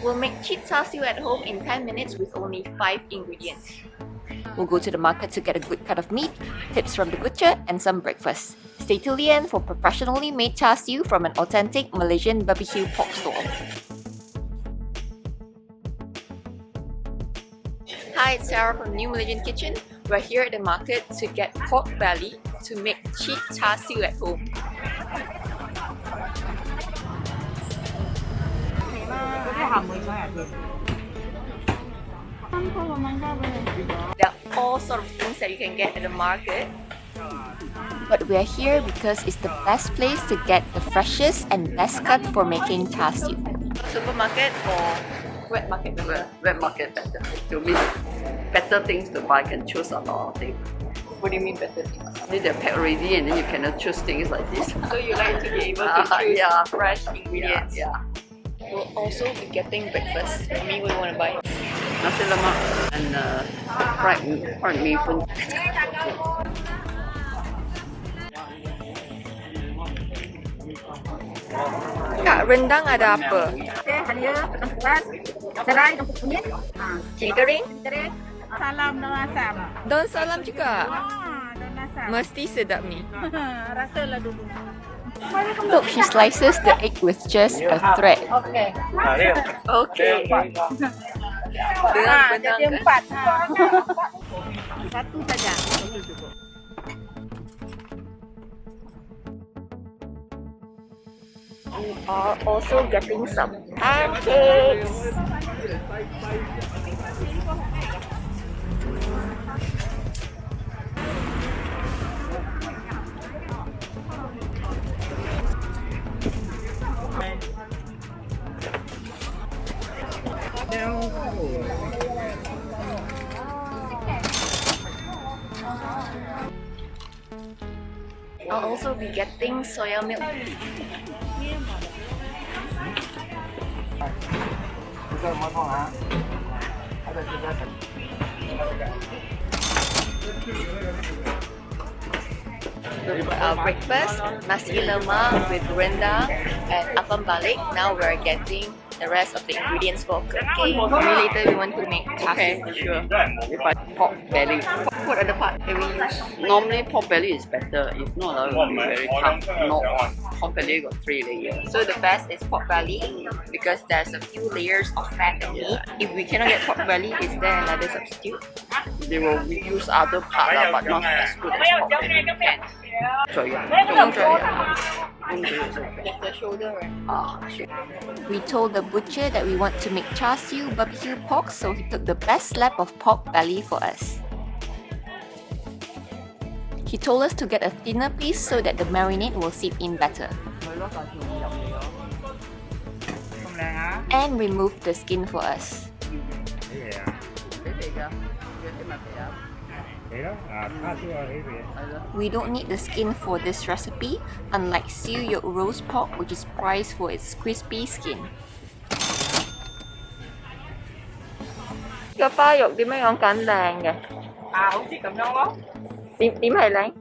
We'll make cheap Char Siu at home in 10 minutes with only 5 ingredients. We'll go to the market to get a good cut of meat, tips from the butcher, and some breakfast. Stay till the end for professionally made Char Siu from an authentic Malaysian BBQ pork stall. Hi, it's Sara from New Malaysian Kitchen. We're here at the market to get pork belly to make cheap Char Siu at home. There are all sorts of things that you can get at the market. But we are here because it's the best place to get the freshest and best cut for making Char Siu. Supermarket or wet market? Wet market better. To me, better things to buy, can choose a lot of things. What do you mean better things? They're packed already and then you cannot choose things like this. So you like to be able to choose fresh ingredients? Yeah. We'll also be getting breakfast. Me, what do you want to buy? Nasi lemak and fried mee pun. Kak, rendang ada apa? Serai untuk kunyit. Cili kering? Salam daun asam. Daun salam juga? Daun asam. Mesti sedap ni. Rasalah dulu. Look, she slices the egg with just a thread. Okey. Okay. Dengan benang Jadi ke? 4. Satu saja. We are also getting some pancakes. I'll also be getting soya milk. For our breakfast, nasi lemak with rendang and apam balik. Now we're getting the rest of the ingredients for cooking. Maybe later we want to make char siu. Sure. We buy pork belly. What other part that we use? Normally pork belly is better. If not, it will be very tough. No, pork belly got 3 layers. So the best is pork belly because there's a few layers of fat and meat. If we cannot get pork belly, is there another substitute? They will use other part lah, but not as good as pork belly. Just the shoulder, right? Sure. We told the butcher that we want to make Char Siu BBQ pork, so he took the best slab of pork belly for us. He told us to get a thinner piece so that the marinade will seep in better. And remove the skin for us. We don't need the skin for this recipe, unlike siu yolk roast pork, which is prized for its crispy skin. Cái pha dọc đi mấy con cánh làng kìa. Không chỉ cầm nông đó. Điểm hay làng?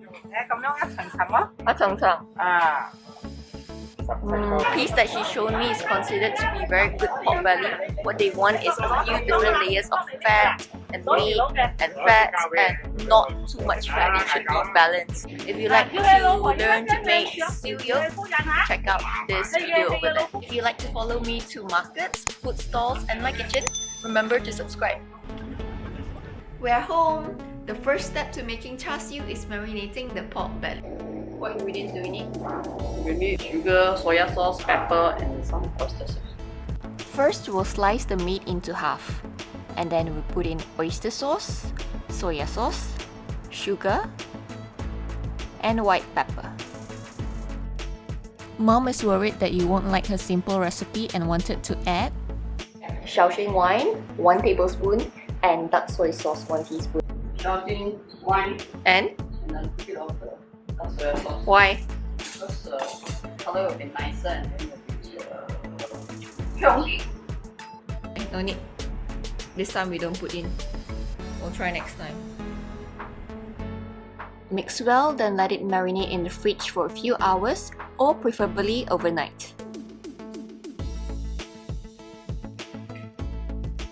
Cầm nông á, thằng á. Ở thằng. Piece that she showed me is considered to be very good pork belly. What they want is a few different layers of fat and meat and fat and not too much fat. It should be balanced. If you like to learn to make siu yolk, check out this video over there. If you like to follow me to markets, food stalls and my kitchen, remember to subscribe. We're home. The first step to making Char Siu is marinating the pork belly. What ingredients do we need? We need sugar, soya sauce, pepper, and some oyster sauce. First, we'll slice the meat into half. And then we put in oyster sauce, soya sauce, sugar, and white pepper. Mom is worried that you won't like her simple recipe and wanted to add Shaoxing wine, 1 tablespoon, and dark soy sauce, 1 teaspoon. Shaoxing wine And then a bit of the soya sauce. why? Because the color will be nicer and then Khong. No need. This time we don't put in. We'll try next time. Mix well, then let it marinate in the fridge for a few hours or preferably overnight.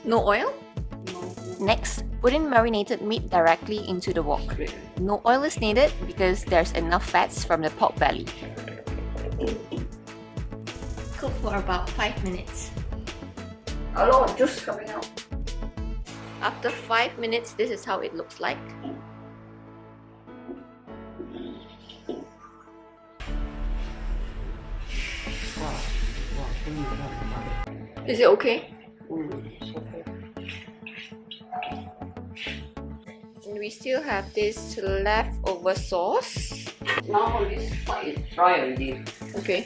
No oil? No. Next, put in marinated meat directly into the wok. No oil is needed because there's enough fats from the pork belly. Cook for about 5 minutes. A lot of juice coming out. After 5 minutes, this is how it looks like. Is it okay? It's okay. And we still have this leftover sauce. Now this part is dry already. Okay.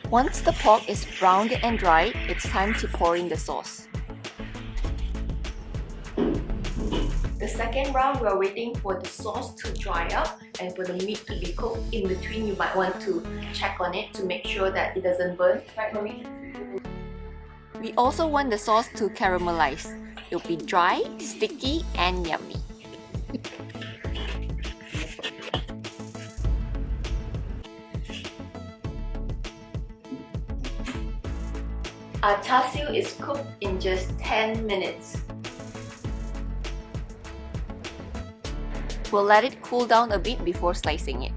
Once the pork is browned and dried, it's time to pour in the sauce. The second round, we're waiting for the sauce to dry up and for the meat to be cooked. In between, you might want to check on it to make sure that it doesn't burn. Right, Mommy? We also want the sauce to caramelize. It'll be dry, sticky, and yummy. Our Char Siu is cooked in just 10 minutes. We'll let it cool down a bit before slicing it.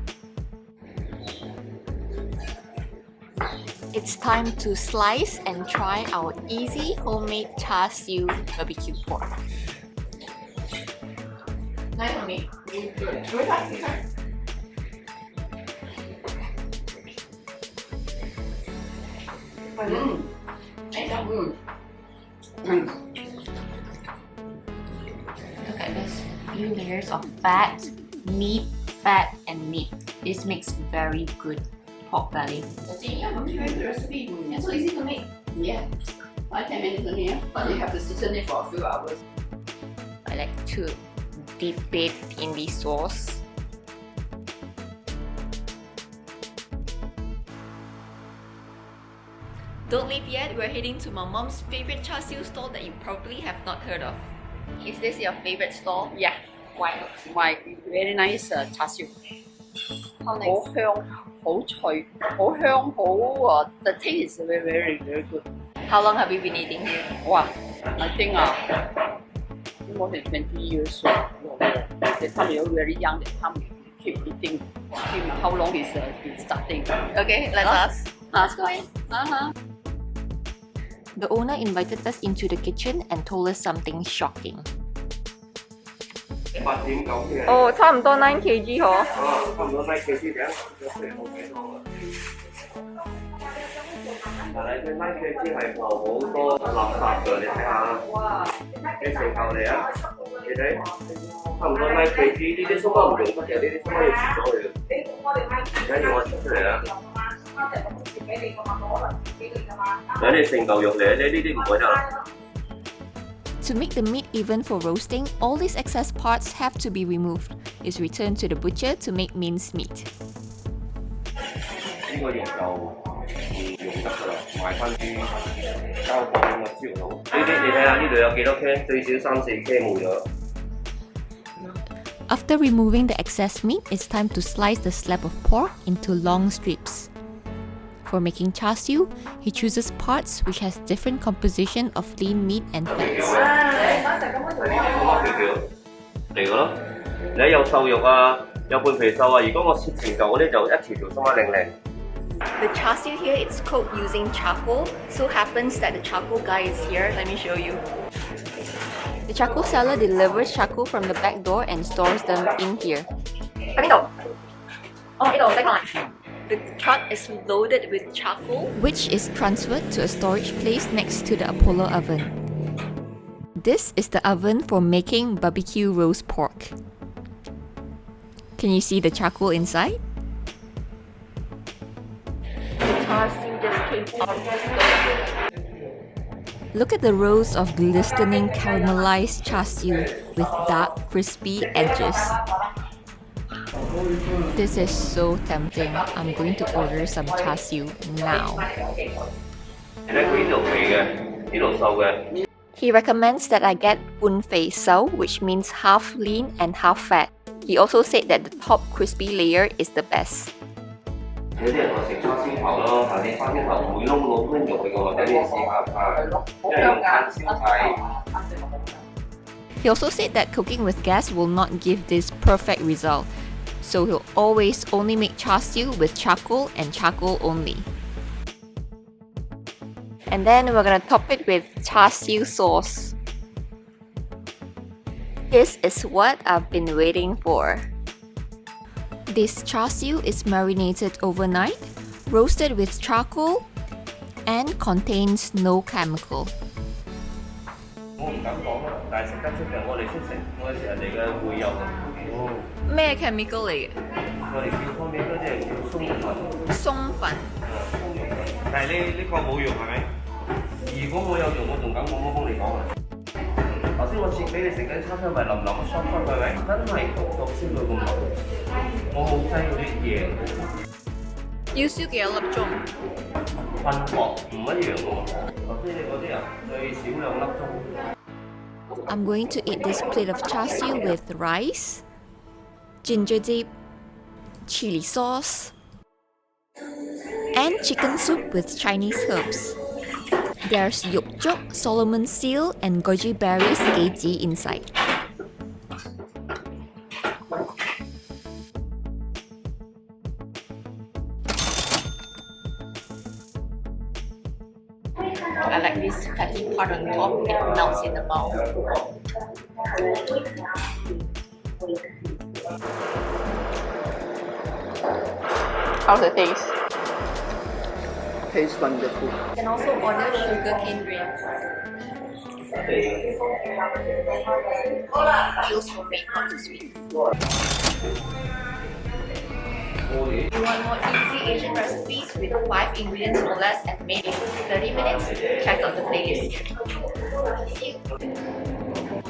It's time to slice and try our easy homemade Char Siu BBQ pork. Nice, Mommy. Look at this few layers of fat, meat, fat, and meat. This makes very good pork belly. The recipe. It's so easy to make. Yeah. 5-10 minutes only, yeah? But you have to season it for a few hours. I like to dip it in the sauce. Don't leave yet, we're heading to my mom's favorite Char Siu stall that you probably have not heard of. Is this your favorite stall? Yeah. Why? My very nice Char Siu. How nice? 好香，好脆，好香，好the taste is very good. How long have you been eating here? Wow, I think more than 20 years. The time you're very young, the time you keep eating. How long is it starting? Okay, let's ask. Let's go in. The owner invited us into the kitchen and told us something shocking. 8.9 kg 哦，差唔多9 kg 嗬。差唔多9 kg 嘅，食好幾多啊？但係佢9 kg 係放好多垃圾㗎，你睇下。你成嚿嚟啊！你睇，差唔多9 kg，呢啲粟米唔用得嘅，呢啲粟米要切咗佢嘅。而家要我切出嚟啦。嗱，你成嚿肉嚟，你呢啲唔會得啦。 To make the meat even for roasting, all these excess parts have to be removed. It's returned to the butcher to make minced meat. 呢個肉就唔用得㗎啦，買翻啲膠貨咁嘅燒佬。呢啲你睇下呢度有幾多 can？ 最少3-4 can 冇咗。 After removing the excess meat, it's time to slice the slab of pork into long strips. For making Char Siu, he chooses parts which has different composition of lean meat and fats. 嚟㗎咯，你有瘦肉啊，有半肥瘦啊。如果我切成嚿嗰啲就一條條鬆甩靚。 The Char Siu here is cooked using charcoal. So happens that the charcoal guy is here. Let me show you. The charcoal seller delivers charcoal from the back door and stores them in here. The truck is loaded with charcoal, which is transferred to a storage place next to the Apollo oven. This is the oven for making barbecue roast pork. Can you see the charcoal inside? The Char Siu just came out of the stove. Look at the rows of glistening caramelized Char Siu with dark, crispy edges. This is so tempting. I'm going to order some Char Siu now. He recommends that I get bun fei sao, which means half lean and half fat. He also said that the top crispy layer is the best. 有啲人話食叉燒頭咯，但你叉燒頭唔會撈啲肉去嘅喎，等你試下因為用炭燒係。He also said that cooking with gas will not give this perfect result, so he'll always only make char siu with charcoal and charcoal only. And then we're gonna top it with char siu sauce. This is what I've been waiting for. This char siu is marinated overnight, roasted with charcoal, and contains no chemical. 我唔敢講啦，但係食得出嘅，我哋識食，我哋食人哋嘅會有嘅。咩 chemical 嚟嘅？我哋叫方面嗰啲係叫鬆粉。鬆粉。鬆肉粉。但係呢個冇用係咪？如果我有用，我仲敢講幫你講啊！頭先我切俾你食緊餐餐咪腍腍嘅雙分係咪？真係焗到燒到咁腍，我冇擠嗰啲嘢。要燒幾多粒鐘？混薄唔一樣嘅喎，頭先你嗰啲啊最少2粒鐘。I'm going to eat this plate of char siu with rice, ginger dip, chili sauce, and chicken soup with Chinese herbs. There's yolk chok, Solomon seal, and goji berries kg inside. I like this fatty part on top, it melts in the mouth. How's the taste? Tastes wonderful. You can also order sugarcane drink. Feels homemade, not too sweet. If you want more easy Asian recipes with 5 ingredients or less and made in 30 minutes, check out the playlist.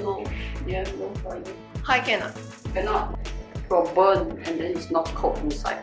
No, yeah, no for you. How cannot? Cannot. It will burn and then it's not cooked inside.